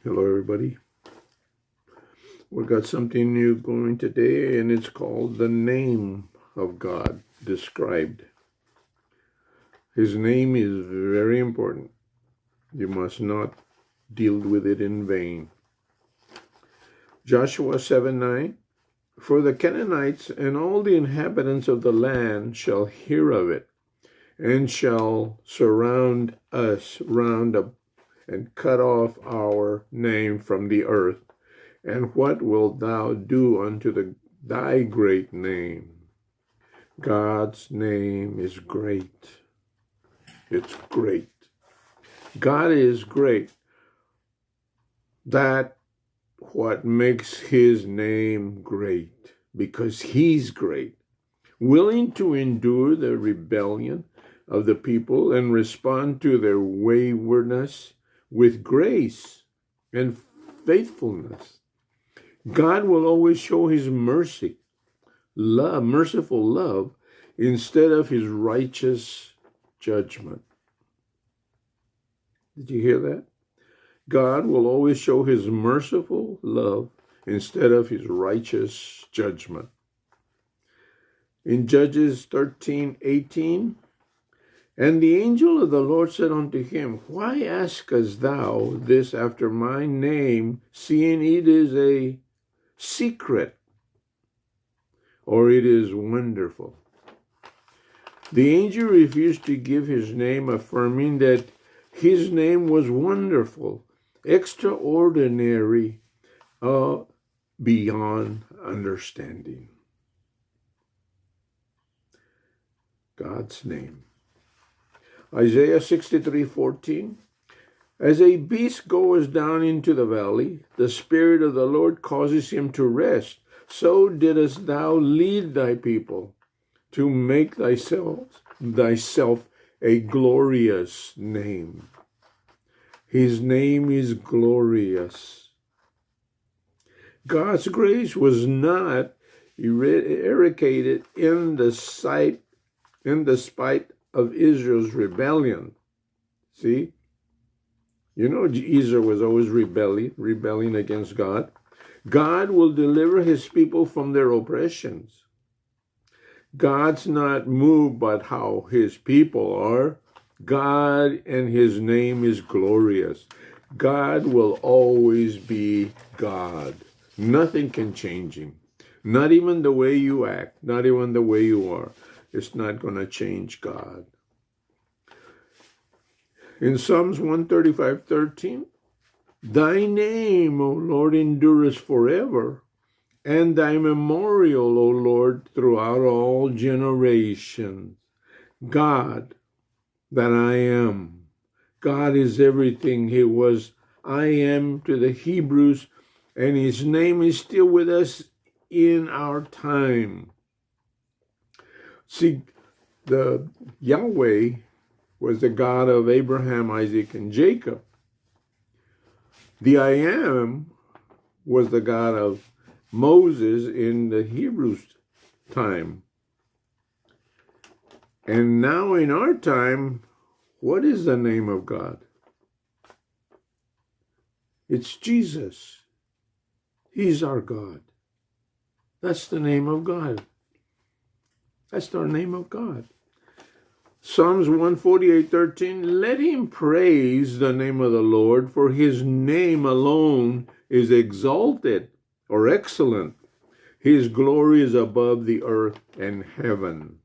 Hello, everybody. We've got something new going today, and it's called the name of God described. His name is very important. You must not deal with it in vain. Joshua 7:9. For the Canaanites and all the inhabitants of the land shall hear of it, and shall surround us round up, and cut off our name from the earth. And what wilt thou do unto thy great name? God's name is great. It's great. God is great. That's what makes his name great, because he's great. Willing to endure the rebellion of the people and respond to their waywardness with grace and faithfulness. God will always show his mercy, merciful love, instead of his righteous judgment. Did you hear that? God will always show his merciful love instead of his righteous judgment. In Judges 13:18, and the angel of the Lord said unto him, Why askest thou this after my name, seeing it is a secret, or it is wonderful? The angel refused to give his name, affirming that his name was wonderful, extraordinary, beyond understanding. God's name. Isaiah 63:14. As a beast goes down into the valley, the Spirit of the Lord causes him to rest. So didst thou lead thy people to make thyself a glorious name. His name is glorious. God's grace was not eradicated in the spite of Israel's rebellion. See? You know, Israel was always rebelling against God. God will deliver his people from their oppressions. God's not moved by how his people are. God and his name is glorious. God will always be God. Nothing can change him. Not even the way you act, not even the way you are. It's not going to change God. In Psalms 135:13, Thy name, O Lord, endureth forever, and thy memorial, O Lord, throughout all generations. God, that I am. God is everything he was. I am to the Hebrews, and his name is still with us in our time. See, the Yahweh was the God of Abraham, Isaac, and Jacob. The I Am was the God of Moses in the Hebrews' time. And now in our time, what is the name of God? It's Jesus. He's our God. That's the name of God. That's the name of God. Psalms 148:13, let him praise the name of the Lord, for his name alone is exalted or excellent. His glory is above the earth and heaven.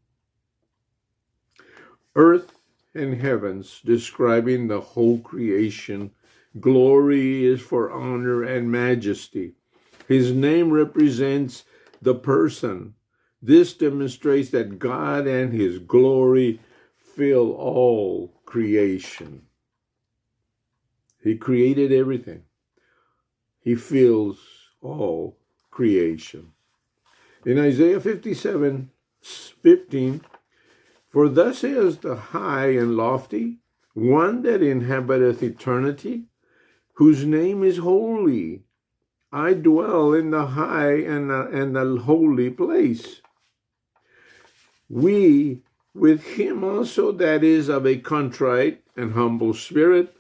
Earth and heavens, describing the whole creation. Glory is for honor and majesty. His name represents the person. This demonstrates that God and his glory fill all creation. He created everything. He fills all creation. In Isaiah 57:15, for thus is the high and lofty, one that inhabiteth eternity, whose name is holy. I dwell in the high and the holy place. We, with him also that is of a contrite and humble spirit,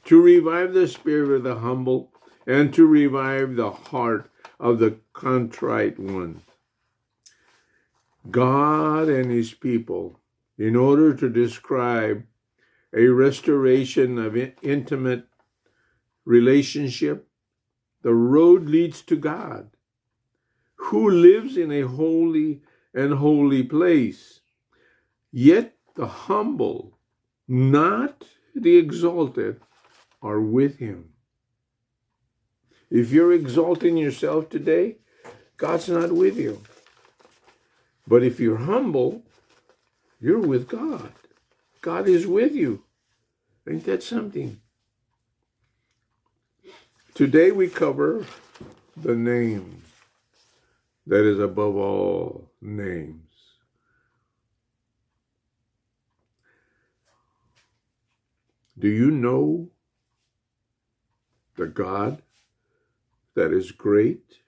to revive the spirit of the humble, and to revive the heart of the contrite ones. God and his people, in order to describe a restoration of intimate relationship, the road leads to God, who lives in a holy and holy place. Yet the humble, not the exalted, are with him. If you're exalting yourself today, God's not with you. But if you're humble, you're with God. God is with you. Ain't that something? Today we cover the name that is above all names. Do you know the God that is great?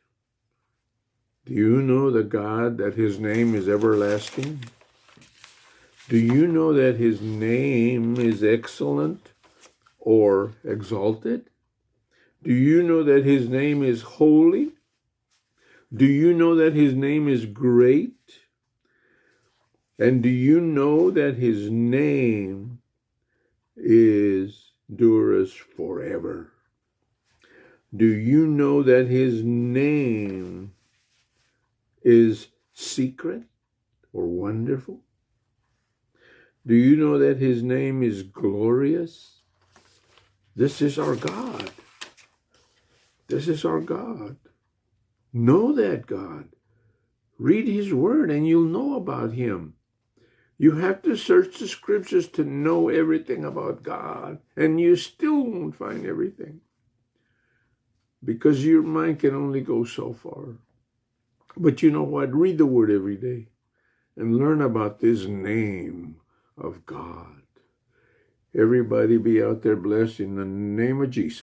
Do you know the God that his name is everlasting? Do you know that his name is excellent or exalted? Do you know that his name is holy? Do you know that his name is great? And do you know that his name endures forever? Do you know that his name is secret or wonderful? Do you know that his name is glorious? This is our God. This is our God. Know that God. Read his word and you'll know about him. You have to search the scriptures to know everything about God, and you still won't find everything, because your mind can only go so far. But you know what? Read the word every day and learn about this name of God. Everybody be out there blessed in the name of Jesus.